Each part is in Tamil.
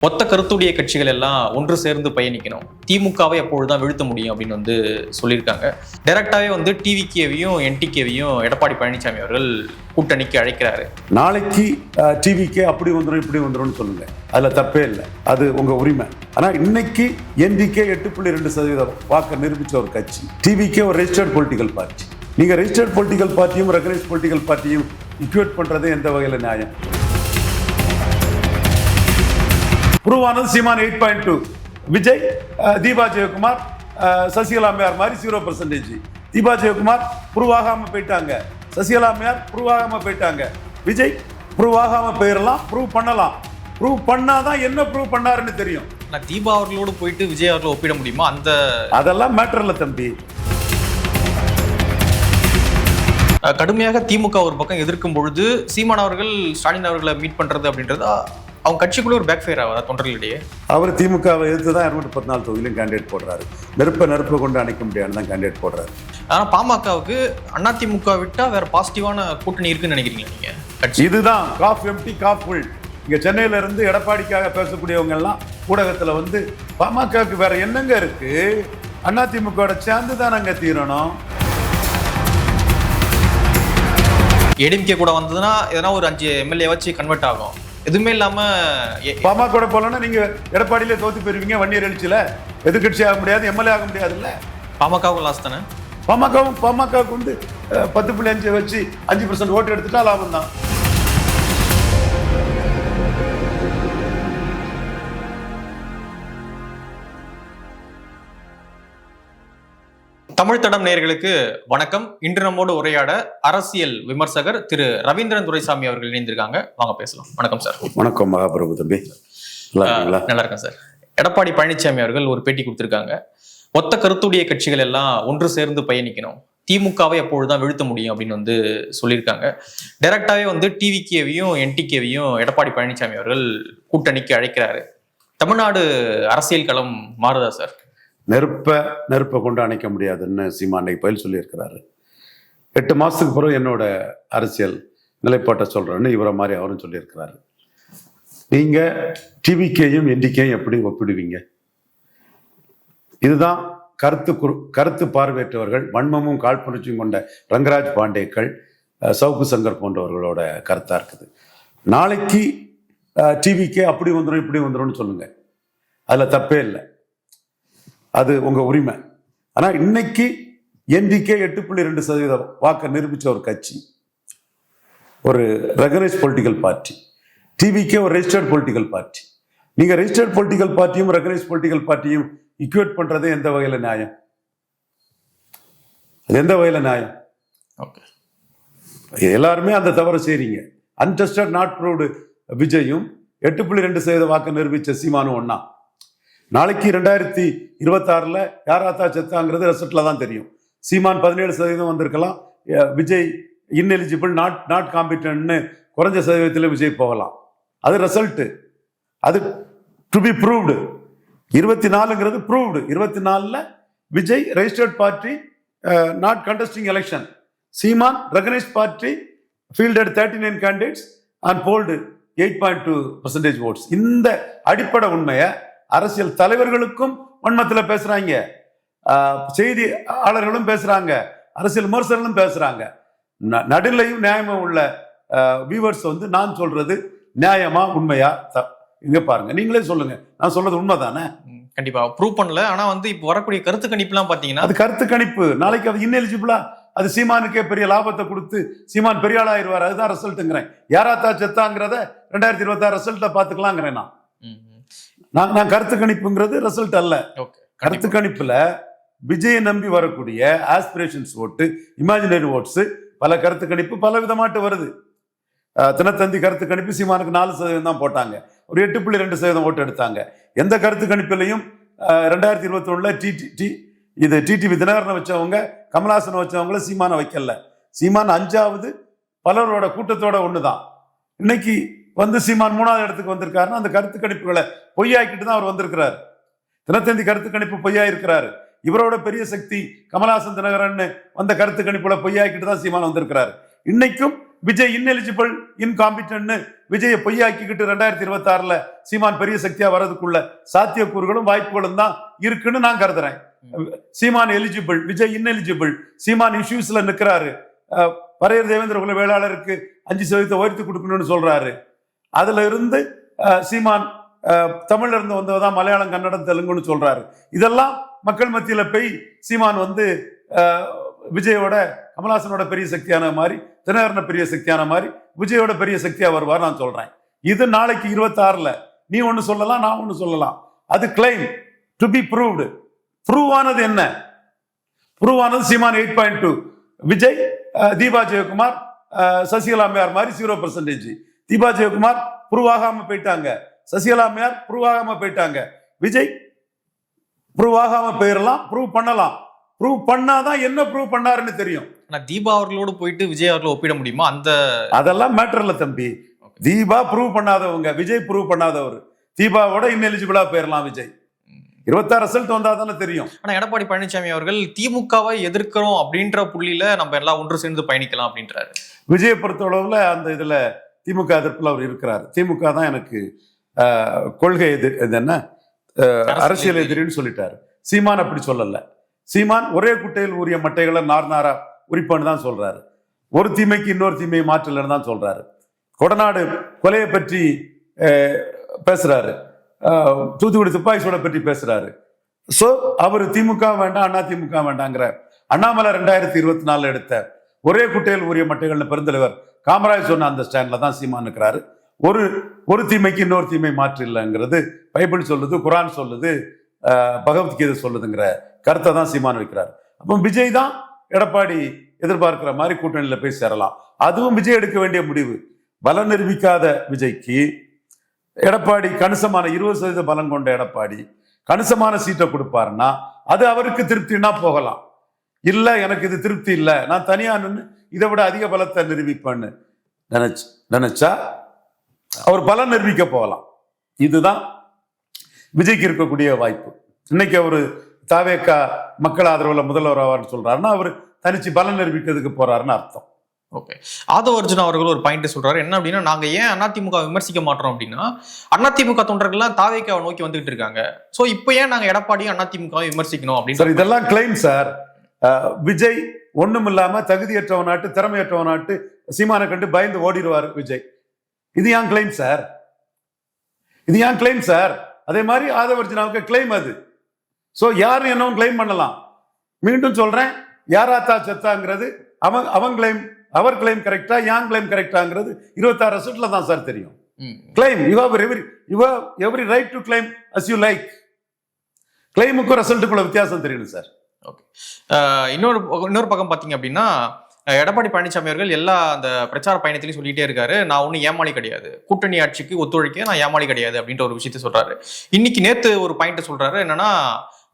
ஒத்த கருத்துடைய கட்சிகள் எல்லாம் ஒன்று சேர்ந்து பயணிக்கணும், திமுகவை அப்பொழுதுதான் வீழ்த்த முடியும் அப்படின்னு சொல்லியிருக்காங்க. டைரக்டாவே டிவிகேவையும் என்டிகேவையும் எடப்பாடி பழனிசாமி அவர்கள் கூட்டணிக்கு அழைக்கிறாரு. நாளைக்கு டிவிகே அப்படி வந்துடும் இப்படி வந்துடும் சொல்லுங்க, அதுல தப்பே இல்லை, அது உங்க உரிமை. ஆனா இன்னைக்கு என்டிகே 8.2% வாக்கு நிரூபிச்ச ஒரு கட்சி. டிவிகே ஒரு ரெஜிஸ்டர்ட் பொலிட்டிக்கல் பார்ட்டி. நீங்க ரெஜிஸ்டர்ட் பொலிட்டிக்கல் பார்ட்டியும் ரெகனைஸ்ட் பொலிட்டிக்கல் பார்ட்டியும் இக்வேட் பண்றது எந்த வகையில நியாயம்? புருவானது சீமான் 8.2, விஜய் தீபா ஜெயக்குமார் சசிகலா அம்மையார் மாதிரி 0%. தீபா ஜெயக்குமார் புருவாகாம போயிட்டாங்க, சசிகலா அம்மையார் புருவாகாம போயிட்டாங்க. விஜய் புருவாகாம போயிடலாம், ப்ரூவ் பண்ணலாம். ப்ரூவ் பண்ணாதான் என்ன ப்ரூவ் பண்ணாருன்னு தெரியும். தீபா அவர்களோடு போயிட்டு விஜய் அவர்களை ஒப்பிட முடியுமா? அதெல்லாம் மேட்டர் இல்ல தம்பி. கடுமையாக திமுக ஒரு பக்கம் எதிர்க்கும் பொழுது சீமான் அவர்கள் ஸ்டாலின் அவர்களை மீட் பண்றது அப்படின்றது அவங்க கட்சிக்குள்ள ஒரு பேக் ஃபயர் ஆகுதா தொண்டர்களிடையே? அவர் திமுகவை எதிர்த்து தான் 214 தொகுதியிலும் கேண்டிடேட் போடுறாரு. நெருப்பை கொண்டு அணைக்க முடியாது தான் கேண்டிடேட் போடுறாரு. ஆனா பாமகவுக்கு அதிமுக விட்டா வேற பாசிட்டிவான கூட்டணி இருக்குன்னு நினைக்கிறீங்களா நீங்க? இதுதான் காஃப் எம்டி காஃப் ஃபுல். இங்க சென்னையில இருந்து எடப்பாடிக்காக பேசக்கூடியவங்க எல்லாம் ஊடகத்துல பாமகவுக்கு வேற என்னங்க இருக்கு, அதிமுக சேர்ந்து தான் அங்க தீரணும். ஏடிஎம்கே கூட வந்ததுன்னா எதனா ஒரு 5 எம்எல்ஏ வச்சு கன்வெர்ட் ஆகும். எதுவுமே இல்லாம பாமக போலன்னா நீங்க எடப்பாடியிலே தோத்து போயிருவீங்க. வன்னியர் எழுச்சியில எதிர்கட்சி ஆக முடியாது, எம்எல்ஏ ஆக முடியாது. இல்ல பாமகவும் லாஸ் தானே. பாமகவுக்கு 10.5 வச்சு 5% ஓட்டு எடுத்துட்டா லாபம் தான். தமிழ் தடம் நேயர்களுக்கு வணக்கம். இன்று நம்மோடு உரையாட அரசியல் விமர்சகர் திரு ரவீந்திரன் துரைசாமி அவர்கள் இணைந்திருக்காங்க. வாங்க பேசலாம். வணக்கம் சார். வணக்கம் மகாபிரபு தம்பி. நல்லா இருக்கேன் சார். எடப்பாடி பழனிசாமி அவர்கள் ஒரு பேட்டி கொடுத்திருக்காங்க. ஒத்த கருத்துடைய கட்சிகள் எல்லாம் ஒன்று சேர்ந்து பயணிக்கணும், திமுகவை அப்பொழுதுதான் வீழ்த்த முடியும் அப்படின்னு சொல்லியிருக்காங்க. டைரக்டாவே டிவிகேவையும் என்டிகேவையும் எடப்பாடி பழனிசாமி அவர்கள் கூட்டணிக்கு அழைக்கிறாரு. தமிழ்நாடு அரசியல் களம் மாறுதா சார்? நெருப்பை கொண்டு அணைக்க முடியாதுன்னு சீமான் பயில் சொல்லியிருக்கிறாரு. 8 மாசத்துக்கு பிறகு என்னோட அரசியல் நிலைப்பாட்டை சொல்றேன்னு இவரை மாதிரி அவரும் சொல்லியிருக்கிறாரு. நீங்க டிவிகேயும் என்டிகேயும் எப்படி ஒப்பிடுவீங்க? இதுதான் கருத்து பார்வையற்றவர்கள், வன்மமும் காழ்ப்புணர்ச்சியும் கொண்ட ரங்கராஜ் பாண்டேக்கள், சவுக்கு சங்கர் போன்றவர்களோட கருத்தா இருக்குது. நாளைக்கு டிவிகே அப்படி வந்துடும் இப்படி வந்துடும் சொல்லுங்க, அதுல தப்பே இல்லை, அது உங்க உரிமை. ஆனா இன்னைக்கு என்டிகே 8.2% வாக்கு நிரூபிச்ச ஒரு கட்சி, ஒரு ரெகனைஸ்ட் பொலிட்டிக்கல் பார்ட்டி. டிவிகே ஒரு ரெஜிஸ்டர்ட் பொலிட்டிக்கல் பார்ட்டி. நீங்க ரெஜிஸ்டர்ட் பொலிட்டிக்கல் பார்ட்டியும் ரெகனைஸ்ட் பொலிட்டிக்கல் பார்ட்டியும் இக்வேட் பண்றது எந்த வகையில நியாயம்? அது எந்த வகையில நியாயம்? எல்லாருமே அந்த தவறு செய்றீங்க. அன்டெஸ்டட் நாட் ப்ரூவ்டு விஜயும் 8.2% வாக்கு நிரூபிச்ச சீமானும் ஒன்னா. நாளைக்கு 2026 யாராத்தா செத்தாங்கிறது ரிசல்ட்ல தான் தெரியும். சீமான் 17% வந்திருக்கலாம், விஜய் இன்எலிஜிபிள் நாட் காம்பிட்டன்ட்னு குறைஞ்ச சதவீதத்தில் விஜய் போகலாம். அது ரிசல்ட், அது டு பி ப்ரூவ்டு. 24ங்கிறது ப்ரூவ்டு. 24ல் Vijay registered party, not contesting election. Seeman recognised party, fielded 39 candidates and polled 8.2% votes. இந்த அடிப்படை உண்மையை அரசியல் தலைவர்களுக்கும் வன்மத்தில் பேசுறாங்க, செய்தியாளர்களும் பேசுறாங்க, அரசியல் விமர்சகர்களும் பேசுறாங்க. நடுநிலையும் நியாயமும் உள்ள வியூவர்ஸ் நான் சொல்றது நியாயமா உண்மையா இங்க பாருங்க, நீங்களே சொல்லுங்க. நான் சொல்றது உண்மைதானே? கண்டிப்பா ப்ரூவ் பண்ணல. ஆனா இப்ப வரக்கூடிய கருத்து கணிப்பு எல்லாம் பாத்தீங்கன்னா அது கருத்து கணிப்பு. நாளைக்கு அது இன்எலிஜிபிளா, அது சீமானுக்கே பெரிய லாபத்தை கொடுத்து சீமான் பெரிய ஆளாயிருவார். அதுதான் ரிசல்ட்ங்கிறேன். யாராத்தா செத்தாங்கிறத 2026 ரிசல்ட்டை பாத்துக்கலாங்கிறேன். நான் கருத்து கணிப்புங்கிறது ரிசல்ட் அல்ல. கருத்து கணிப்புல விஜயை நம்பி வரக்கூடிய ஆஸ்பிரேஷன்ஸ் ஓட்டு, இமேஜினரி ஓட்ஸ், பல கருத்து கணிப்பு பல விதமாட்டு வருது. தினத்தந்தி கருத்து கணிப்பு சீமானுக்கு 4% தான் போட்டாங்க, ஒரு 8.2% ஓட்டு எடுத்தாங்க. எந்த கருத்து கணிப்பிலையும் 2021 இது டிடிவி தினகரனை வச்சவங்க, கமலாசனை வச்சவங்கள சீமானை வைக்கல. சீமான் 5வது பலரோட கூட்டத்தோட ஒண்ணுதான். இன்னைக்கு சீமான் 3வது இடத்துக்கு வந்திருக்காருன்னா அந்த கருத்து கணிப்புகளை பொய்யாக்கிட்டு தான் அவர் வந்திருக்கிறார். தினத்தந்தி கருத்து கணிப்பு பொய்யா இருக்கிறாரு. இவரோட பெரிய சக்தி கமலாசன் தினகரன் வந்த கருத்து கணிப்புல பொய்யாக்கிட்டு தான் சீமான் வந்திருக்கிறாரு. இன்னைக்கும் விஜய் இன்எலிஜிபிள் இன்காம்பிட்டன்ட்னு விஜயை பொய்யாக்கிக்கிட்டு 2026 சீமான் பெரிய சக்தியா வர்றதுக்குள்ள சாத்தியக்கூறுகளும் வாய்ப்புகளும் தான் இருக்குன்னு நான் கருதுறேன். சீமான் எலிஜிபிள், விஜய் இன்எலிஜிபிள். சீமான் இஷ்யூஸ்ல நிக்கிறாரு. பரையர் தேவேந்திர குல வேளாளருக்கு 5% உயர்த்தி கொடுக்கணும்னு சொல்றாரு. அதுல இருந்து சீமான் தமிழ்ல இருந்து வந்தவதான் மலையாளம், கன்னடம், தெலுங்குன்னு சொல்றாரு. இதெல்லாம் மக்கள் மத்தியில போய் சீமான் வந்து விஜயோட கமலஹாசனோட பெரிய சக்தியான மாதிரி, தினகரன பெரிய சக்தியான மாதிரி விஜயோட பெரிய சக்தியா வருவார் நான் சொல்றேன். இது நாளைக்கு 26 நீ ஒண்ணு சொல்லலாம், நான் ஒண்ணு சொல்லலாம். அது claim to be proved. Prove ஆனது என்ன? ப்ரூவ் ஆனது சீமான் 8.2, விஜய் தீபா ஜெயக்குமார் சசிகலா அம்மையார் மாதிரி 0%. தீபா ஜெயக்குமார் ப்ரூவ் ஆகாம போயிட்டாங்க, சசிகலா அம்மையார் ப்ரூவ் ஆகாம போயிட்டாங்க. விஜய் ப்ரூவ் ஆகாம போயிடலாம், ப்ரூவ் பண்ணலாம். ப்ரூவ் பண்ணாதான் என்ன ப்ரூவ் பண்ணாருன்னு தெரியும். தீபா அவர்களோடு போயிட்டு விஜய் அவர்களை ஒப்பிட முடியுமா? அதெல்லாம் மேட்டர் இல்ல தம்பி. தீபா ப்ரூவ் பண்ணாதவங்க, விஜய் ப்ரூவ் பண்ணாதவர். தீபாவோட இன்எலிஜிபிளா போயிடலாம் விஜய். 26 ரிசல்ட் வந்தா தானே தெரியும். ஆனா எடப்பாடி பழனிசாமி அவர்கள் திமுகவை எதிர்க்கிறோம் அப்படின்ற புள்ளியில நம்ம எல்லாம் ஒன்று சேர்ந்து பயணிக்கலாம் அப்படின்றாரு. விஜயை பொறுத்தளவுல அந்த இதுல திமுக எதிர்ப்புல அவர் இருக்கிறார். திமுக தான் எனக்கு கொள்கை எதிர், என்ன அரசியல் எதிரின்னு சொல்லிட்டாரு. சீமான் அப்படி சொல்லல. சீமான் ஒரே குட்டையில் ஊறிய மட்டைகளை நார்நாரா உரிப்பான்னு தான் சொல்றாரு. ஒரு தீமைக்கு இன்னொரு தீமையை மாற்றலன்னு தான் சொல்றாரு. கொடநாடு கொலையை பற்றி பேசுறாரு, தூத்துக்குடி துப்பாக்கி சூட பற்றி பேசுறாரு. சோ அவர் திமுக வேண்டாம், அண்ணா திமுக வேண்டாங்கிற. அண்ணாமலை 2024 எடுத்த ஒரே குட்டையில் ஊறிய மட்டைகள்னு பெருந்தலைவர் காமராஜ் சொன்ன அந்த ஸ்டாண்ட்ல தான் சீமான் இருக்கிறாரு. ஒரு தீமைக்கு இன்னொரு தீமை மாற்று இல்லைங்கிறது பைபிள் சொல்லுது, குரான் சொல்லுது, பகவத்கீதை சொல்லுதுங்கிற கருத்தை தான் சீமான் வைக்கிறார். அப்போ விஜய் தான் எடப்பாடி எதிர்பார்க்கிற மாதிரி கூட்டணியில போய் சேரலாம். அதுவும் விஜய் எடுக்க வேண்டிய முடிவு. பலம் நிரூபிக்காத விஜய்க்கு எடப்பாடி கணிசமான 20% பலம் கொண்ட எடப்பாடி கணிசமான சீட்டை கொடுப்பாருன்னா அது அவருக்கு திருப்தினா போகலாம். இல்ல எனக்கு இது திருப்தி இல்லை, நான் தனியா நின்று இதை விட அதிக பலத்தை நிரூபிப்பேன்னு நினைச்சா அவர் பலம் நிரூபிக்க போகலாம். இதுதான் விஜய்க்கு இருக்கக்கூடிய வாய்ப்பு. இன்னைக்கு அவரு தாவேக்கா மக்கள் ஆதரவுல முதல்வர் ஆவார்னு சொல்றாருன்னா அவர் தனிச்சு பலம் நிரூபிக்கிறதுக்கு போறாருன்னு அர்த்தம். ஓகே, ஆதவ அர்ஜுனா அவர்கள் ஒரு பாயிண்ட் சொல்றாரு. என்ன அப்படின்னா, நாங்க ஏன் அதிமுக விமர்சிக்க மாட்டோம் அப்படின்னா, அதிமுக தொண்டர்கள்லாம் தாவேக்காவை நோக்கி வந்துட்டு இருக்காங்க. சோ இப்போ ஏன் நாங்க எடப்பாடியும் அதிமுக விமர்சிக்கணும் அப்படின்னு. இதெல்லாம் கிளைம் சார். விஜய் ஒண்ணும் இல்லாம தகுதியற்றவனாட்டு திறமையற்றவனாட்டு சீமானை கண்டு பயந்து ஓடிடுவார் விஜய். இது ஏன் கிளைம் சார்? இது ஏன் கிளைம் சார்? அதே மாதிரி ஆதவ அர்ஜுனாவுக்கு கிளைம் அது. சோ யாரும் என்னவும் கிளைம் பண்ணலாம். மீண்டும் சொல்றேன், யாராத்தா செத்தாங்கிறது அவன் கிளைம், அவர் கிளைம் கரெக்டா, யான் கிளைம் கரெக்டாங்கிறது 26 ரிசல்ட்ல தான் சார் தெரியும். Claim you have every right to claim as you like. கிளைமுக்கும் ரிசல்ட்டுக்குள்ள வித்தியாசம் தெரியணும் சார். ஓகே, இன்னொரு பக்கம் பாத்தீங்க அப்படின்னா, எடப்பாடி பழனிசாமி அவர்கள் எல்லா அந்த பிரச்சார பயணத்திலையும் சொல்லிட்டே இருக்காரு, நான் ஒன்னும் ஏமாளி கிடையாது, கூட்டணி ஆட்சிக்கு ஒத்துழைக்க நான் ஏமாளி கிடையாது அப்படின்ற ஒரு விஷயத்த சொல்றாரு. இன்னைக்கு நேத்து ஒரு பாயிண்ட் சொல்றாரு, என்னன்னா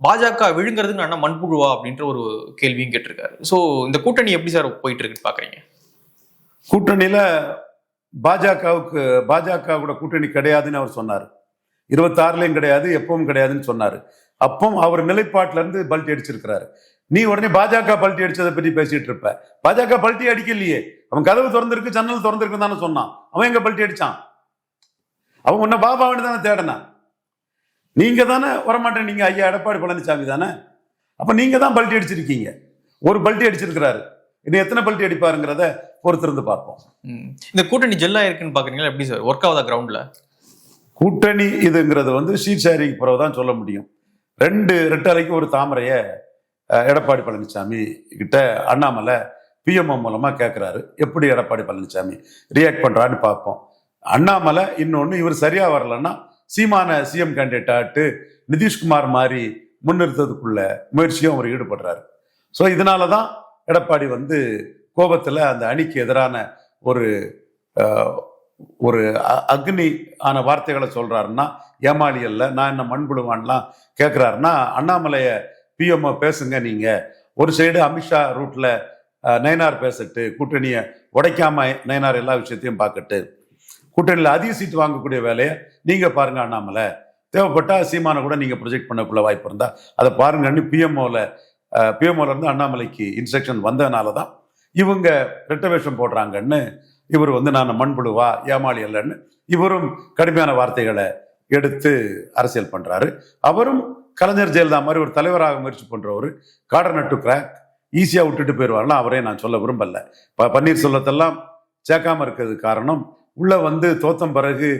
பாஜக விழுங்குறதுக்கு நான் மண்புழுவா அப்படின்ற ஒரு கேள்வியும் கேட்டிருக்காரு. சோ இந்த கூட்டணி எப்படி சார் போயிட்டு இருக்குன்னு பாக்குறீங்க? கூட்டணியில பாஜக கூட கூட்டணி கிடையாதுன்னு அவர் சொன்னார். 26லயும் கிடையாது, எப்பவும் கிடையாதுன்னு சொன்னாரு. அப்போ அவர் நிலைப்பாட்டுல இருந்து பல்ட்டி அடிச்சிருக்கிறாரு. நீ உடனே பாஜக பல்ட்டி அடிச்சதை பற்றி பேசிட்டு இருப்ப. பாஜக பல்ட்டி அடிக்கலையே, அவன் கதவு திறந்திருக்கு, ஜன்னல் திறந்திருக்கு தானே சொன்னான். அவன் எங்க பல்ட்டி அடிச்சான்? அவன் உன்ன பாபாவன்னு தானே தேடினான். நீங்க தானே வரமாட்டேன், நீங்க ஐயா எடப்பாடி பழனிசாமி தானே. அப்ப நீங்க தான் பல்ட்டி அடிச்சிருக்கீங்க. ஒரு பல்ட்டி அடிச்சிருக்கிறாரு. இன்னும் எத்தனை பல்ட்டி அடிப்பாருங்கிறத பொறுத்திருந்து பார்ப்போம். இந்த கூட்டணி ஜெல்லா இருக்குன்னு பாக்குறீங்களா? எப்படி சார் ஒர்க் ஆகுதா கிரவுண்ட்ல? கூட்டணி இதுங்கிறது ஷீட் ஷேரிங் பிறகுதான் சொல்ல முடியும். 2 ரெட்டலைக்கு ஒரு தாமரைய எடப்பாடி பழனிசாமி கிட்ட அண்ணாமலை பிஎம்ஓ மூலமா கேட்கிறாரு. எப்படி எடப்பாடி பழனிசாமி ரியாக்ட் பண்றான்னு பார்ப்போம். அண்ணாமலை இன்னொன்னு, இவர் சரியா வரலன்னா சீமான சிஎம் கேண்டிடேட் ஆட்டு நிதிஷ்குமார் மாதிரி முன்னிறுத்ததுக்குள்ள முயற்சியும் அவர் ஈடுபடுறாரு. ஸோ இதனாலதான் எடப்பாடி கோபத்துல அந்த அணிக்கு எதிரான ஒரு அக்னி ஆன வார்த்தைகளை சொல்றாருன்னா, ஏமாளி அல்ல, நான் என்ன மண்புழுவான்லாம் கேட்கிறாருன்னா, அண்ணாமலைய பிஎம்ஓ பேசுங்க. நீங்க ஒரு சைடு அமித்ஷா ரூட்ல நயனார் பேசட்டு, கூட்டணியை உடைக்காம நயனார் எல்லா விஷயத்தையும் பார்க்கட்டு, கூட்டணியில் அதிக சீட்டு வாங்கக்கூடிய வேலையை நீங்க பாருங்க. அண்ணாமலை தேவைப்பட்டா சீமான கூட நீங்க ப்ரொஜெக்ட் பண்ணக்குள்ள வாய்ப்பு இருந்தா அதை பாருங்கன்னு பிஎம்ஓல இருந்து அண்ணாமலைக்கு இன்ஸ்ட்ரக்ஷன் வந்ததுனால தான் இவங்க ரெட்டவேஷம் போடுறாங்கன்னு இவர் வந்து நான் மண்புழுவா ஏமாளி அல்லன்னு இவரும் கடுமையான வார்த்தைகளை எடுத்து அரசியல் பண்றாரு. அவரும் கலைஞர் ஜெயலலிதா மாதிரி ஒரு தலைவராக முயற்சி பண்றவர் கார்னர் டு கிராக் ஈஸியா விட்டுட்டு போயிடுவாருன்னா அவரே நான் சொல்ல விரும்பல. பன்னீர்செல்வத்தெல்லாம் சேர்க்காம இருக்கிறது காரணம் உள்ள வந்து தோத்தம் பிறகு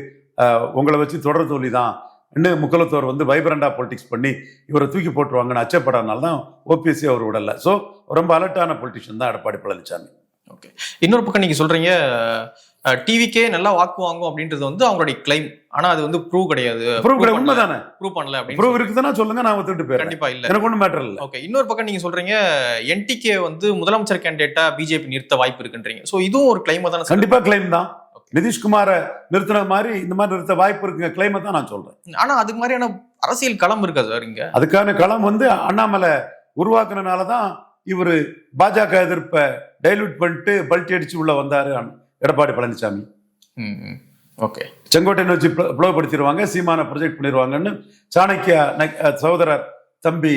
உங்களை வச்சு தொடர் தோல்வி தான் இன்னும் முக்கலத்தோர் வந்து வைப்ரண்டா பொலிட்டிக்ஸ் பண்ணி இவரை தூக்கி போட்டுருவாங்கன்னு அச்சப்படனால தான் ஓபிஎஸ்சி அவர் விடல. ஸோ ரொம்ப அலர்ட்டான பொலிட்டிஷியன் தான் எடப்பாடி பழனிசாமி. ஓகே, இன்னொரு பக்கம் நீங்க சொல்றீங்க டிவிக்கே நல்லா வாக்கு வாங்கும் அப்படின்றது வந்து அவங்களுடைய கிளைம். ஆனா அது வந்து ப்ரூவ் கிடையாது. உண்மைதானே? ப்ரூவ் பண்ணல அப்படி ப்ரூவ் இருக்குதுன்னா சொல்லுங்க, நான் ஒத்துட்டு போறேன். கண்டிப்பா இல்ல, எனக்கு ஒன்றும் மேட்டர் இல்ல. ஓகே, இன்னொரு பக்கம் நீங்க சொல்றீங்க என்டிகே வந்து முதலமைச்சர் கேண்டிடேட்டா பிஜேபி நிறுத்த வாய்ப்பு இருக்குன்றீங்க. சோ இதுவும் ஒரு கிளைம் தானே? கண்டிப்பா கிளைம் தான். நிதிஷ்குமார நிறுத்தின மாதிரி இந்த மாதிரி நிறுத்த வாய்ப்பு இருக்குங்க, கிளைம் தான் நான் சொல்றேன். ஆனா அதுக்கு மாதிரியான அரசியல் களம் இருக்கா சார் இங்க? அதுக்கான களம் வந்து அண்ணாமலை உருவாக்குனதுனாலதான் இவரு பாஜக எதிர்ப்பை டைல்யூட் பண்ணிட்டு பல்ட்டி அடிச்சு உள்ள வந்தாரு எடப்பாடி பழனிசாமி. ஓகே, செங்கோட்டையன் வச்சு பிளவுபடுத்திடுவாங்க, சீமான ப்ரொஜெக்ட் பண்ணிடுவாங்கன்னு சாணக்கியா சகோதரர் தம்பி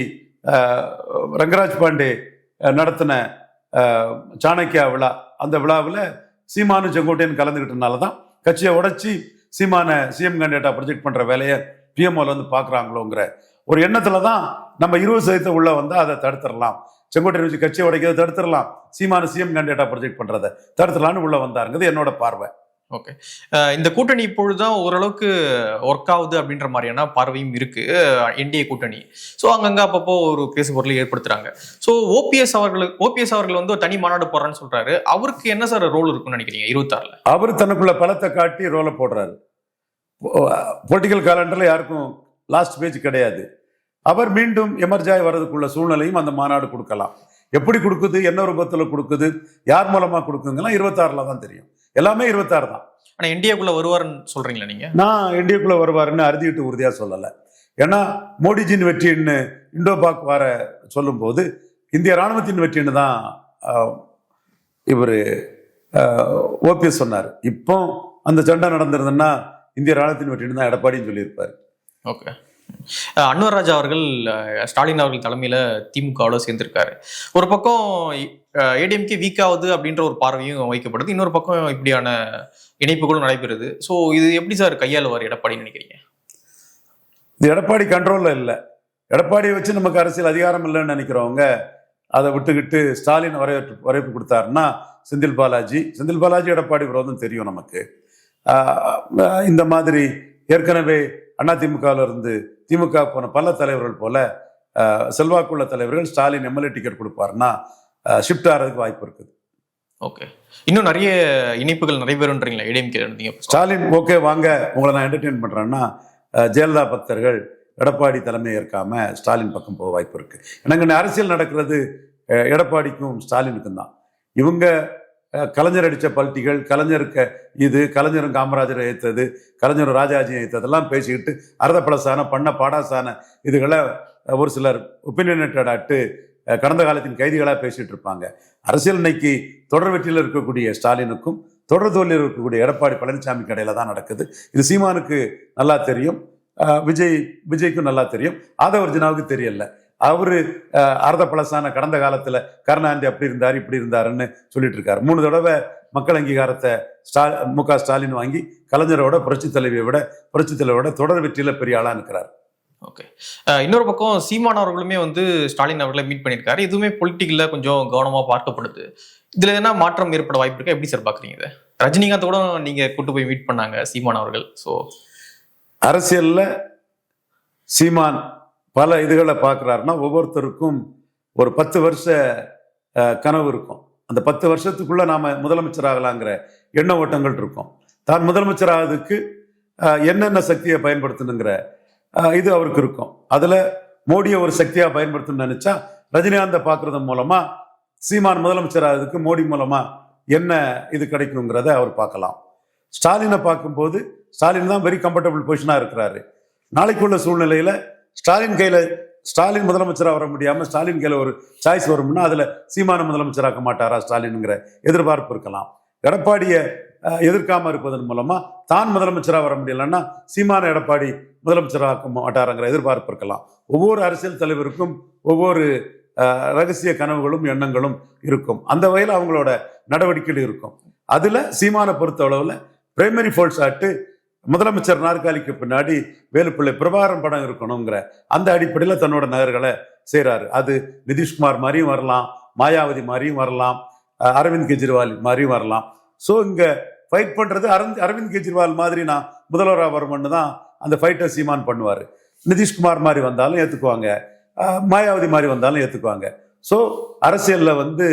ரங்கராஜ் பாண்டே நடத்தின சாணக்கியா விழா, அந்த விழாவில் சீமானு செங்கோட்டையன் கலந்துக்கிட்டனாலதான் கட்சியை உடைச்சி சீமான சிஎம் கேண்டிடேட்டா ப்ரொஜெக்ட் பண்ற வேலையை பிஎம்ஓல வந்து பாக்குறாங்களோங்கிற ஒரு எண்ணத்துல தான் நம்ம 20% உள்ள வந்தா அதை தடுத்துடலாம், செங்கோட்டையன் வச்சு கட்சியை உடைக்கிறத தடுத்துடலாம், சீமான சிஎம் கேண்டிடேட்டா ப்ரொஜெக்ட் பண்றதை தடுத்துடலான்னு உள்ள வந்தாருங்கிறது என்னோட பார்வை. ஓகே, இந்த கூட்டணி இப்பொழுதுதான் ஓரளவுக்கு ஒர்க் ஆகுது அப்படின்ற மாதிரியான பார்வையும் இருக்கு என்டிஏ கூட்டணி. ஸோ அங்கங்க அப்பப்போ ஒரு பேசு பொருளை ஏற்படுத்துறாங்க. ஸோ ஓபிஎஸ் அவர்கள் வந்து ஒரு தனி மாநாடு போடுறேன்னு சொல்றாரு. அவருக்கு என்ன சார் ரோல் இருக்குன்னு நினைக்கிறீங்க 26ல? அவர் தனக்குள்ள பலத்தை காட்டி ரோலை போடுறாரு. பொலிட்டிக்கல் காலண்டர்ல யாருக்கும் லாஸ்ட் பேஜ் கிடையாது. அவர் மீண்டும் எமர்ஜாய் வர்றதுக்குள்ள சூழ்நிலையும் அந்த மாநாடு கொடுக்கலாம். எப்படி கொடுக்குது, என்ன ரூபத்தில் கொடுக்குது, யார் மூலமா கொடுக்குதுலாம் 26ல தான் தெரியும். எல்லாமே 26 தான். ஆனா என்டிஏக்குள்ள வருவாருன்னு சொல்றீங்களா நீங்க? நான் என்டிஏக்குள்ள வருவாருன்னு அறுதிட்டு உறுதியா சொல்லலை. ஏன்னா மோடிஜின் வெற்றின்னு இண்டோ பாக் வார சொல்லும் போது இந்திய ராணுவத்தின் வெற்றின்னு தான் இவர் ஓபிஎஸ் சொன்னார். இப்போ அந்த சண்டை நடந்திருந்ததுன்னா இந்திய ராணுவத்தின் வெற்றின்னு தான் எடப்பாடின்னு சொல்லியிருப்பாரு. ஓகே, அன்வர் ராஜா அவர்கள் ஸ்டாலின் அவர்கள் தலைமையில திமுகவோட சேர்ந்திருக்காரு. ஒரு பக்கம் ஏடிஎம்கே வீக் ஆகுது அப்படின்ற ஒரு பார்வையும் வைக்கப்படுது, இன்னொரு பக்கம் இப்படியான இணைப்புகளும் நடைபெறுது. ஸோ இது எப்படி சார் கையாளுவார் எடப்பாடின்னு நினைக்கிறீங்க? இது எடப்பாடி கண்ட்ரோல்ல இல்லை. எடப்பாடியை வச்சு நமக்கு அரசியல் அதிகாரம் இல்லைன்னு நினைக்கிறவங்க அதை விட்டுக்கிட்டு ஸ்டாலின் வரவேற்பு கொடுத்தாருன்னா செந்தில் பாலாஜி எடப்பாடி விரோதம் தெரியும் நமக்கு. இந்த மாதிரி ஏற்கனவே அதிமுகவில் இருந்து திமுக போன பல தலைவர்கள் போல செல்வாக்குள்ள தலைவர்கள் ஸ்டாலின் எம்எல்ஏ டிக்கெட் கொடுப்பாருன்னா ஷிஃப்ட் ஆகிறதுக்கு வாய்ப்பு இருக்குது. ஓகே, இன்னும் நிறைய இணைப்புகள் நடைபெறும்ன்றீங்களா ஏடிஎம்கே இருந்தீங்க? ஸ்டாலின் ஓகே வாங்க உங்களை நான் என்டர்டெயின் பண்றேன்னா ஜெயலலிதா பக்தர்கள் எடப்பாடி தலைமை ஏற்காம ஸ்டாலின் பக்கம் போக வாய்ப்பு இருக்கு. எனக்கு அரசியல் நடக்கிறது எடப்பாடிக்கும் ஸ்டாலினுக்கும் தான். இவங்க கலைஞர் அடித்த பல்ட்டிகள், கலைஞருக்கு இது, கலைஞரும் காமராஜரை ஏற்றது, கலைஞரும் ராஜாஜியை ஏற்றதெல்லாம் பேசிக்கிட்டு அறதப்பழசான பண்ண பாடாசான இதுகளை ஒரு சிலர் ஒப்பீனியனேட்டட் ஆட்டு கடந்த காலத்தின் கைதிகளாக பேசிட்டு இருப்பாங்க. அரசியல் இன்னைக்கு தொடர் வெற்றியில் இருக்கக்கூடிய ஸ்டாலினுக்கும் தொடர் தோல்வியில் இருக்கக்கூடிய எடப்பாடி பழனிசாமி கடையில தான் நடக்குது. இது சீமானுக்கு நல்லா தெரியும், விஜய்க்கும் நல்லா தெரியும், ஆதவர்ஜனாவுக்கு தெரியல. அவரு அர்த்த பழசான கடந்த காலத்துல கருணாநிதி அப்படி இருந்தாரு இப்படி இருந்தாருன்னு சொல்லிட்டு இருக்காரு. 3 தடவை மக்கள் அங்கீகாரத்தை மு.க. ஸ்டாலின் வாங்கி கலைஞரோட புரட்சி தலைவியோட தொடர் வெற்றியில பெரிய ஆளா இருக்கிறார். ஓகே, இன்னொரு பக்கம் சீமான் அவர்களுமே வந்து ஸ்டாலின் அவர்களை மீட் பண்ணியிருக்காரு. இதுவுமே பொலிட்டிக்கல்ல கொஞ்சம் கவனமா பார்க்கப்படுது. இதுல என்ன மாற்றம் ஏற்பட வாய்ப்பு இருக்கா? எப்படி சார் பாக்குறீங்க இதை? ரஜினிகாந்த் கூட நீங்க கூட்டு போய் மீட் பண்ணாங்க சீமான் அவர்கள். ஸோ அரசியல்ல சீமான் பல இதுகளை பார்க்குறாருன்னா ஒவ்வொருத்தருக்கும் ஒரு 10 வருஷ கனவு இருக்கும். அந்த 10 வருஷத்துக்குள்ள நாம முதலமைச்சர் ஆகலாங்கிற எண்ண ஓட்டங்கள் இருக்கும். தான் முதலமைச்சர் ஆகிறதுக்கு என்னென்ன சக்தியை பயன்படுத்தணுங்கிற இது அவருக்கு இருக்கும். அதுல மோடியை ஒரு சக்தியா பயன்படுத்தணும்னு நினைச்சா ரஜினிகாந்தை பார்க்கறது மூலமா சீமான் முதலமைச்சர் ஆகிறதுக்கு மோடி மூலமா என்ன இது கிடைக்குங்கிறத அவர் பார்க்கலாம். ஸ்டாலினை பார்க்கும்போது ஸ்டாலின் தான் வெரி கம்ஃபர்டபுள் பொசிஷனா இருக்கிறாரு. நாளைக்குள்ள சூழ்நிலையில ஸ்டாலின் முதலமைச்சராக வர முடியாம ஸ்டாலின் கையில ஒரு சாய்ஸ் வரும்னா அதுல சீமான முதலமைச்சராக்க மாட்டாரா ஸ்டாலின்ங்கிற எதிர்பார்ப்பு இருக்கலாம். எடப்பாடியை எதிர்க்காம இருப்பதன் மூலமா தான் முதலமைச்சராக வர முடியலன்னா சீமான எடப்பாடி முதலமைச்சராக மாட்டாராங்கிற எதிர்பார்ப்பு இருக்கலாம். ஒவ்வொரு அரசியல் தலைவருக்கும் ஒவ்வொரு ரகசிய கனவுகளும் எண்ணங்களும் இருக்கும். அந்த வகையில் அவங்களோட நடவடிக்கைகள் இருக்கும். அதுல சீமானை பொறுத்த அளவுல பிரைமரி ஃபோல்ஸ் ஆட்டு முதலமைச்சர் நாற்காலிக்கு பின்னாடி வேலுப்பிள்ளை பிரபாகரன் படம் இருக்கணுங்கிற அந்த அடிப்படையில தன்னோட நகர்களை செய்யறாரு. அது நிதிஷ்குமார் மாதிரியும் வரலாம், மாயாவதி மாதிரியும் வரலாம், அரவிந்த் கெஜ்ரிவால் மாதிரியும் வரலாம். ஸோ இங்க ஃபைட் பண்றது அரவிந்த் கெஜ்ரிவால் மாதிரி நான் முதல்வராக வரும்னு தான் அந்த ஃபைட்டை சீமான் பண்ணுவாரு. நிதிஷ்குமார் மாதிரி வந்தாலும் ஏத்துக்குவாங்க, மாயாவதி மாதிரி வந்தாலும் ஏத்துக்குவாங்க. ஸோ அரசியல்ல வந்து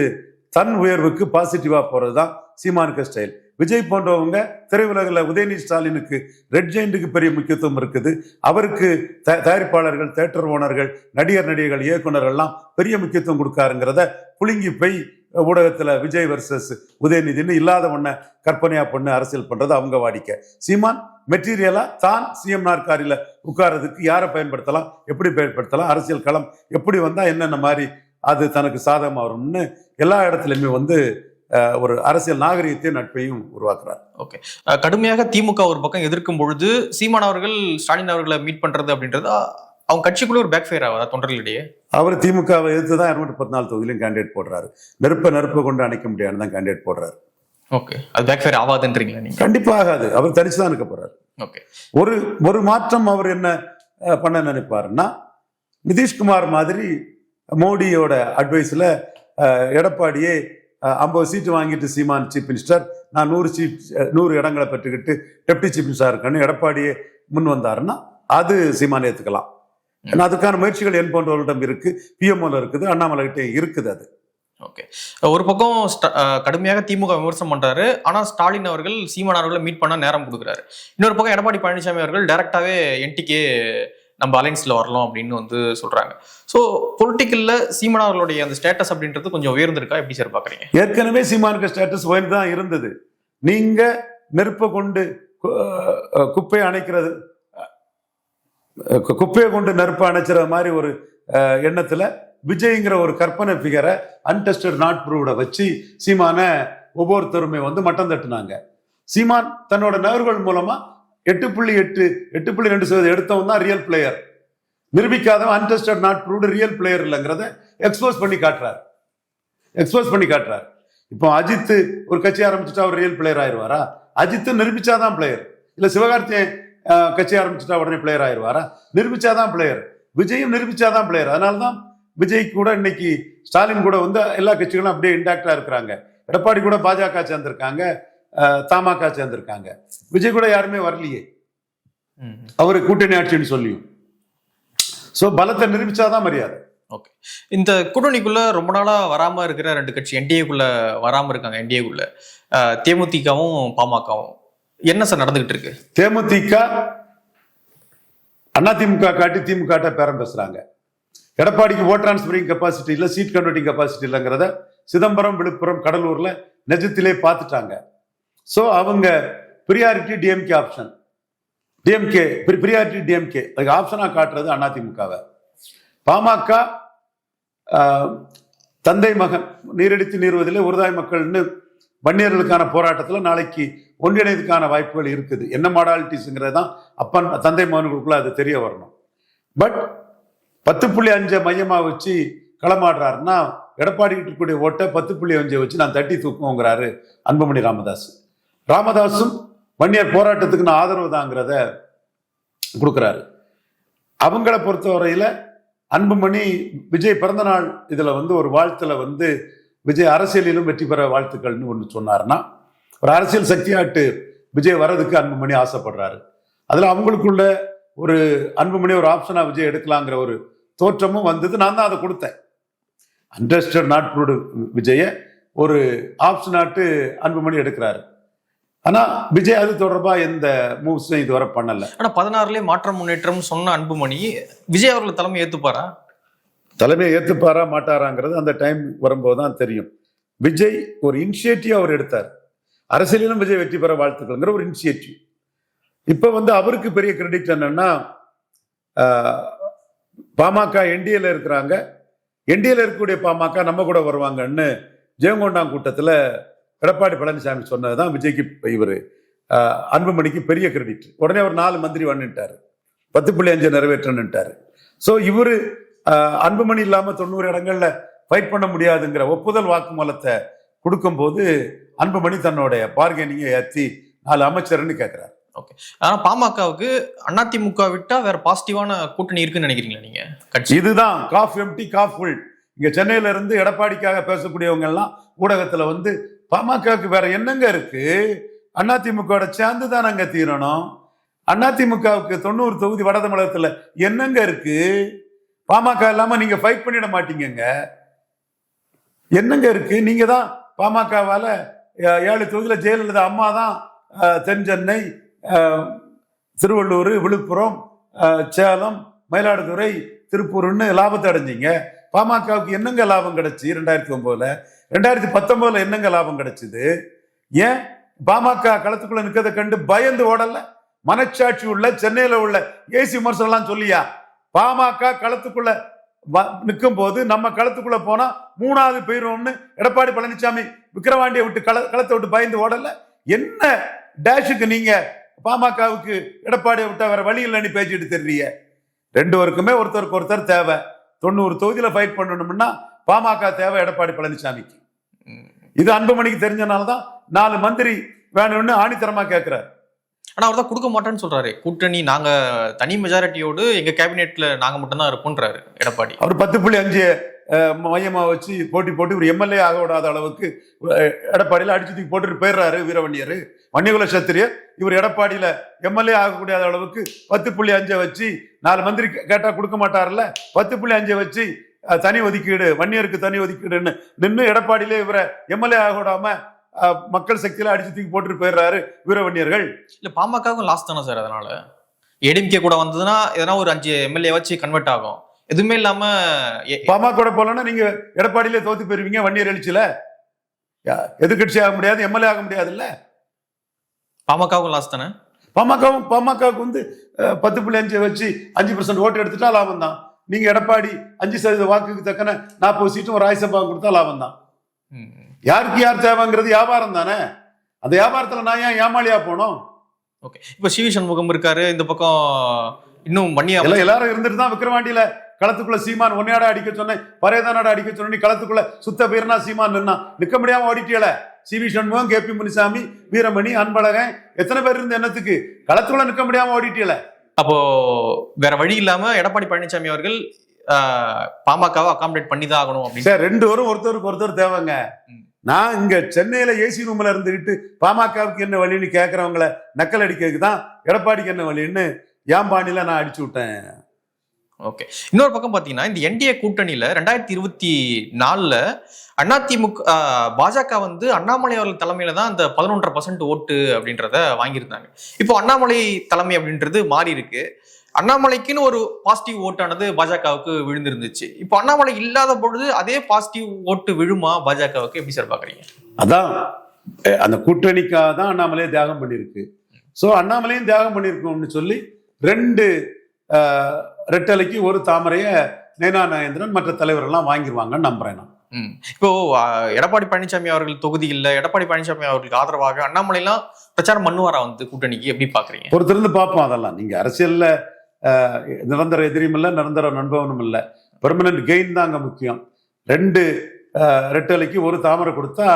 தன் உயர்வுக்கு பாசிட்டிவா போறதுதான் சீமானுக்கு ஸ்டைல். விஜய் போன்றவங்க திரையுலகில் உதயநிதி ஸ்டாலினுக்கு ரெட் ஜெயின்ட்டுக்கு பெரிய முக்கியத்துவம் இருக்குது. அவருக்கு தயாரிப்பாளர்கள், தியேட்டர் ஓனர்கள், நடிகர்கள், இயக்குனர்கள்லாம் பெரிய முக்கியத்துவம் கொடுக்காருங்கிறத புழுங்கி போய் ஊடகத்துல விஜய் வர்சஸ் உதயநிதினு இல்லாத ஒன்ன கற்பனையா பண்ணு அரசியல் பண்றது அவங்க வாடிக்கை. சீமான் மெட்டீரியலா தான் சிஎம் நாற்காலியில உட்கார்றதுக்கு யாரை பயன்படுத்தலாம், எப்படி பயன்படுத்தலாம், அரசியல் களம் எப்படி வந்தா என்னென்ன மாதிரி அது தனக்கு சாதகமா வரும்னு எல்லா இடத்துலயுமே வந்து ஒரு அரசியல் நாகரிகத்தையும் நட்பையும் உருவாக்குறார். ஓகே, கடுமையாக திமுக ஒரு பக்கம் எதிர்க்கும் பொழுது சீமான் அவர்கள் ஸ்டாலின் அவர்களை மீட் பண்றது அப்படின்றது அவங்க கட்சிக்குள்ள ஒரு பேக் ஃபயர் ஆகாதா தொண்டர்களிடையே? அவர் திமுகவை எதிர்த்து தான் 214 தொகுதியிலும் கேண்டிடேட் போடுறாரு. நெருப்பை கொண்டு அணைக்க முடியாது தான் கேண்டிடேட் போடுறாரு. ஓகே, அது பேக் ஃபயர் ஆகாதுன்றீங்களா நீங்க? கண்டிப்பா ஆகாது. அவர் தனிச்சு தான் இருக்க போறாரு. ஓகே, ஒரு மாற்றம் அவர் என்ன பண்ண நினைப்பாருன்னா, நிதிஷ்குமார் மாதிரி மோடியோட அட்வைஸ்ல எடப்பாடியே 50 சீட்டு வாங்கிட்டு சீமான் சீஃப் மினிஸ்டர், நான் 100 இடங்களை பெற்றுக்கிட்டு டெப்டி சீஃப் மினிஸ்டர் இருக்கேன்னு எடப்பாடியே முன் வந்தாருன்னா அது சீமான் ஏத்துக்கலாம். ஏன்னா அதுக்கான முயற்சிகள் என் போன்றவர்களிடம் இருக்கு, பிஎம்ஓல இருக்குது, அண்ணாமலை கிட்ட இருக்குது. அது ஓகே. ஒரு பக்கம் கடுமையாக திமுக விமர்சனம் பண்றாரு, ஆனா ஸ்டாலின் அவர்கள் சீமான் அவர்களை மீட் பண்ண நேரம் கொடுக்குறாரு. இன்னொரு பக்கம் எடப்பாடி பழனிசாமி அவர்கள் டைரக்டாவே என்டிகே நம்ம அலைன்ஸ்ல வரலாம் அப்படின்னு வந்து சொல்றாங்க. ஸோ பொலிட்டிக்கல்ல சீமான் அவர்களுடைய அந்த ஸ்டேட்டஸ் அப்படின்றது கொஞ்சம் உயர்ந்திருக்கா, எப்படி சார் பாக்குறீங்க? ஏற்கனவே சீமானுக்கு ஸ்டேட்டஸ் உயர்ந்து தான் இருந்தது. நீங்க நெருப்பை கொண்டு குப்பையை அணைக்கிறது, குப்பையை கொண்டு நெருப்பை அணைச்சிற மாதிரி ஒரு எண்ணத்துல விஜய்ங்கிற ஒரு கற்பனை ஃபிகரை அன்டெஸ்டட் நாட் ப்ரூவ்ட வச்சு சீமான ஒவ்வொருத்தருமே வந்து மட்டம் தட்டுனாங்க. சீமான் தன்னோட நகர்கள் மூலமா 8.2% எடுத்தவன் தான் ரியல் பிளேயர். நிரூபிக்காதவன் untested not proved real player இல்லைங்கிறத எக்ஸ்போஸ் பண்ணி காட்டுறாரு. இப்போ அஜித் ஒரு கட்சி ஆரம்பிச்சுட்டா அவர் ரியல் பிளேயர் ஆயிடுவாரா? அஜித் நிரூபிச்சாதான் பிளேயர். இல்ல சிவகார்த்திகேயன் கட்சி ஆரம்பிச்சுட்டா உடனே பிளேயர் ஆயிடுவாரா? நிரூபிச்சாதான் பிளேயர். விஜயும் நிரூபிச்சாதான் பிளேயர். அதனாலதான் விஜய் கூட இன்னைக்கு ஸ்டாலின் கூட வந்து எல்லா கட்சிகளும் அப்படியே இன்டாக்டா இருக்கிறாங்க. எடப்பாடி கூட பாஜக சேர்ந்திருக்காங்க, தமாக சேர்ந்திருக்காங்க. விஜய் கூட யாருமே வரலையே, அவரு கூட்டணி ஆட்சின்னு சொல்லியும். சோ பலத்தை நிரூபிச்சாதான் மரியாதை. ஓகே, இந்த கூட்டணிக்குள்ள ரொம்ப நாளா வராம இருக்கிற 2 கட்சி என்டிஏக்குள்ள வராம இருக்காங்க. என்டிஏக்குள்ள தேமுதிகவும் பாமகவும் என்ன சார் நடந்துகிட்டு இருக்கு? தேமுதிக அதிமுக காட்டி திமுக பேரம் பேசுறாங்க. எடப்பாடிக்கு ஓட் டிரான்ஸ்பரிங் கெப்பாசிட்டி இல்ல, சீட் கன்வெர்ட்டிங் கெப்பாசிட்டி இல்லைங்கிறத சிதம்பரம், விழுப்புரம், கடலூர்ல நிஜத்திலே பார்த்துட்டாங்க. சோ அவங்க priority DMK option, priority DMK அதுக்கு ஆப்ஷனா காட்டுறது அதிமுகவை. பாமக தந்தை மகன் நீரடித்து நீர்வதிலே ஒருதாய் மக்கள்னு வன்னியர்களுக்கான போராட்டத்துல நாளைக்கு ஒன்றிணைதுக்கான வாய்ப்புகள் இருக்குது. என்ன மாடாலிட்டிஸ்ங்கிறது தான் அப்பன் தந்தை மகன்களுக்குள்ள அது தெரிய வரணும். பட் 10.5 மையமா வச்சு களமாடுறாருன்னா எடப்பாடி கிட்ட இருக்கக்கூடிய ஓட்டை 10.5 வச்சு நான் தட்டி தூக்குங்கிறாரு அன்புமணி ராமதாசும் வன்னியர் போராட்டத்துக்கு நான் ஆதரவு தாங்கிறத கொடுக்குறாரு. அவங்கள பொறுத்தவரையில அன்புமணி விஜய் பிறந்த நாள் இதுல வந்து ஒரு வாழ்த்துல வந்து விஜய் அரசியலிலும் வெற்றி பெற வாழ்த்துக்கள்னு ஒன்று சொன்னாருன்னா, ஒரு அரசியல் சக்தியாட்டு விஜய் வர்றதுக்கு அன்புமணி ஆசைப்படுறாரு. அதுல அவங்களுக்குள்ள ஒரு அன்புமணி ஒரு ஆப்ஷனா விஜய் எடுக்கலாங்கிற ஒரு தோற்றமும் வந்தது. நான் தான் அதை கொடுத்தேன். அன்டெஸ்டட் நாட் ப்ரூவ்டு விஜய ஒரு ஆப்ஷனாட்டு அன்புமணி எடுக்கிறாரு. ஆனா விஜய் அது தொடர்பா எந்த மூவ்ஸும் இதுவரை பண்ணல. ஆனா 16லயே மாற்றம் முன்னேற்றம் சொன்ன அன்புமணி விஜய் அவர்கள் தலைமை ஏத்துப்பாரா மாட்டாராங்கிறது அந்த டைம் வரும்போது தான் தெரியும். விஜய் ஒரு இனிஷியேட்டிவ் அவர் எடுத்தார். அரசியலிலும் விஜய் வெற்றி பெற வாழ்த்துக்கள்ங்கிற ஒரு இனிஷியேட்டிவ். இப்ப வந்து அவருக்கு பெரிய கிரெடிட் என்னன்னா, பாமக என்டிஏல இருக்கிறாங்க, என்டிஏல இருக்கக்கூடிய பாமக நம்ம கூட வருவாங்கன்னு ஜெயங்கொண்டாம் கூட்டத்துல எடப்பாடி பழனிசாமி சொன்னதுதான் விஜய்க்கு இவரு அன்புமணிக்கு பெரிய கிரெடிட். உடனே அவர் 4 மந்திரி வந்துட்டாரு, 10.5 நிறைவேற்றன்னுட்டாரு. ஸோ இவரு அன்புமணி இல்லாம 90 இடங்கள்ல ஃபைட் பண்ண முடியாதுங்கிற ஒப்புதல் வாக்குமூலத்தை கொடுக்கும் போது அன்புமணி தன்னுடைய பார்கெனிங்கை ஏற்றி 4 அமைச்சர்னு கேட்கிறார். ஓகே. ஆனா பாமகவுக்கு அதிமுக விட்டா வேற பாசிட்டிவான கூட்டணி இருக்குன்னு நினைக்கிறீங்களா நீங்க கட்சி? இதுதான் காஃப் எம்டி காஃப் ஃபுல். இங்க சென்னையில இருந்து எடப்பாடிக்காக பேசக்கூடியவங்க எல்லாம் ஊடகத்துல வந்து பாமகவுக்கு வேற என்னங்க இருக்கு, அதிமுக சேர்ந்து தான் அங்க தீரணும், அதிமுகவுக்கு 90 தொகுதி வட தமிழகத்துல என்னங்க இருக்கு, பாமக இல்லாம நீங்க ஃபைட் பண்ணிட மாட்டீங்க, என்னங்க இருக்கு, நீங்க தான் பாமகவால 7 தொகுதியில ஜெயலலிதா அம்மா தான் தென் சென்னை, திருவள்ளூர், விழுப்புரம், சேலம், மயிலாடுதுறை, திருப்பூர்னு லாபத்தை அடைஞ்சிங்க. பாமகவுக்கு என்னங்க லாபம் கிடைச்சி 2009? 2019 என்னங்க லாபம் கிடைச்சது? ஏன் பாமக களத்துக்குள்ள நிற்கிறத கண்டு பயந்து ஓடல? மனச்சாட்சி உள்ள சென்னையில உள்ள ஏசி விமர்சனம் எல்லாம் சொல்லியா பாமக களத்துக்குள்ள நிற்கும் போது நம்ம களத்துக்குள்ள போனா 3வது போயிடுவோம்னு எடப்பாடி பழனிசாமி விக்கிரவாண்டியை விட்டு களத்தை விட்டு பயந்து ஓடல? என்ன டேஷுக்கு நீங்க பாமகவுக்கு எடப்பாடியை விட்டா வேற வழி இல்லைன்னு பேசிட்டு தெரியல. 2 பேருக்குமே ஒருத்தருக்கு ஒருத்தர் தேவை. 90 தொகுதியில ஃபைட் பண்ணணும்னா பாமக தேவை எடப்பாடி பழனிசாமிக்கு. இது அன்புமணிக்கு தெரிஞ்சனாலதான் 4 மந்திரி வேணும்னு ஆணித்தரமா கேட்கிறாரு. ஆனா அவர் தான் கொடுக்க மாட்டேன்னு சொல்றாரு. கூட்டணி நாங்க தனி மெஜாரிட்டியோடு எங்க கேபினெட்ல நாங்க மட்டும் தான் இருப்போம்ன்றாரு எடப்பாடி. அவர் 10.5 மையமா வச்சு போட்டு ஒரு எம்எல்ஏ ஆக விடாத அளவுக்கு எடப்பாடியில அடிச்சு தூக்கி போட்டுட்டு போயிடுறாரு வீரவன்னியர், வன்னியகுல சத்திரியர். இவர் எடப்பாடியில எம்எல்ஏ ஆகக்கூடிய அளவுக்கு 10.5 வச்சு 4 மந்திரி கேட்டா கொடுக்க மாட்டார்ல, 10.5 வச்சு தனி ஒதுக்கீடு, வன்னியருக்கு தனி ஒதுக்கீடுன்னு நின்று எடப்பாடியிலே இவரை எம்எல்ஏ ஆக விடாம மக்கள் சக்தியில அடிச்சு தூக்கி போட்டுட்டு போயிடுறாரு வீரவன்னியர்கள். இல்ல பாமகவும் லாஸ்ட் தானே சார். அதனால ஏடிஎம்கே கூட வந்ததுன்னா எதனா ஒரு 5 எம்எல்ஏ வச்சு கன்வெர்ட் ஆகும். எதுவுமே இல்லாம பாமக கூட போலன்னா நீங்க எடப்பாடியிலே தோத்து போயிருவீங்க. வன்னியர் எழுச்சியில எதிர்கட்சி ஆக முடியாது, எம்எல்ஏ ஆக முடியாது. இல்ல பாமகவும் லாஸ்ட் தானே. பாமகவுக்கு வந்து 10.5 வச்சு 5% ஓட்டு எடுத்துட்டா லாபம் தான். நீங்க எடப்பாடி 5% வாக்குக்கு தக்கன 40 சீட்டும் ஒரு ராஜ்யசபா கொடுத்தா லாபம் தான். யாருக்கு யார் தேவைங்கிறது வியாபாரம் தானே. அந்த வியாபாரத்துல நான் ஏன் ஏமாளியா போனோம்? ஓகே. இப்ப சிவி சண்முகம் இருக்காரு, இந்த பக்கம் இன்னும் வன்னியா எல்லாரும் இருந்துட்டு தான் விக்கிரவாண்டியில களத்துக்குள்ள சீமான் ஒன்னையாடா அடிக்க சொன்னேன், பரேதானாடா அடிக்க சொன்னேன், களத்துக்குள்ள சுத்த பேர்னா சீமான் நிக்க முடியாம ஓடிட்டியல. சிவி சண்முகம், கேபி முனிசாமி, வீரமணி, அன்பழகன், எத்தனை பேர் இருந்து என்னத்துக்கு களத்துக்குள்ள நிக்க முடியாம ஓடிட்டியல? அப்போ வேற வழி இல்லாம எடப்பாடி பழனிசாமி அவர்கள் பாமகவை அகாமடேட் பண்ணிதான் ஆகணும் அப்படின்னு 2 பேரும் ஒருத்தருக்கு ஒருத்தர் தேவைங்க. நான் இங்க சென்னையில ஏசி ரூம்ல இருந்துகிட்டு பாமகவுக்கு என்ன வழின்னு கேட்கறவங்களை நக்கல் அடிக்கிறதுக்கு தான் எடப்பாடிக்கு என்ன வழின்னு யாம்பாணியில நான் அடிச்சு விட்டேன். ஓகே. இன்னொரு பக்கம் பாத்தீங்கன்னா இந்த என்டிஏ கூட்டணியில 2024 அதிமுக பாஜக வந்து அண்ணாமலை அவர்கள் தலைமையில தான் அந்த 11.5% ஓட்டு அப்படின்றத வாங்கியிருந்தாங்க. இப்போ அண்ணாமலை தலைமை அப்படின்றது மாறி இருக்கு. அண்ணாமலைக்குன்னு ஒரு பாசிட்டிவ் ஓட்டானது பாஜகவுக்கு விழுந்திருந்துச்சு. இப்போ அண்ணாமலை இல்லாத பொழுது அதே பாசிட்டிவ் ஓட்டு விழுமா பாஜகவுக்கு? எப்படி சார் பாக்குறீங்க? அதான் அந்த கூட்டணிக்காக தான் அண்ணாமலையை தியாகம் பண்ணியிருக்கு. ஸோ அண்ணாமலையும் தியாகம் பண்ணியிருக்கோம்னு சொல்லி 2 ரெட்டலைக்கு ஒரு தாமரைய நயனா நாகேந்திரன் மற்ற தலைவர்கள்லாம் வாங்கிடுவாங்கன்னு நம்புறேன் நான். இப்போ எடப்பாடி பழனிசாமி அவர்கள் தொகுதி இல்ல, எடப்பாடி பழனிசாமி அவர்களுக்கு ஆதரவாக அண்ணாமலை எல்லாம் பிரச்சாரம் பண்ணுவாரா வந்து கூட்டணிக்கு? எப்படி பாக்குறீங்க? பொறுத்திருந்து பார்ப்போம். அதெல்லாம் நீங்க அரசியல்ல நிரந்தர எதிரியும் இல்லை, நிரந்தர நண்பவனும் இல்லை. பெர்மனன்ட் கெயின் தான் அங்க முக்கியம். 2 ரெட்டலைக்கு ஒரு தாமரை கொடுத்தா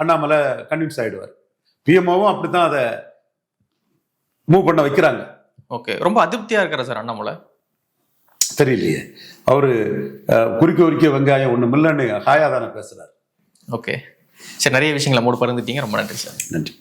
அண்ணாமலை கன்வின்ஸ் ஆயிடுவார். பிஎம்ஓவும் அப்படித்தான் அதை மூவ் பண்ண வைக்கிறாங்க. ஓகே. ரொம்ப அதிருப்தியா இருக்கிற சார் அண்ணாமலை. தெரியலையே, அவரு குறிக்க வெங்காயம் ஒண்ணு மில்லன்னு ஹாயா தானே பேசுறாரு. ஓகே. சரி, நிறைய விஷயங்களை மூடு பகிர்ந்துட்டீங்க. ரொம்ப நன்றி சார். நன்றி.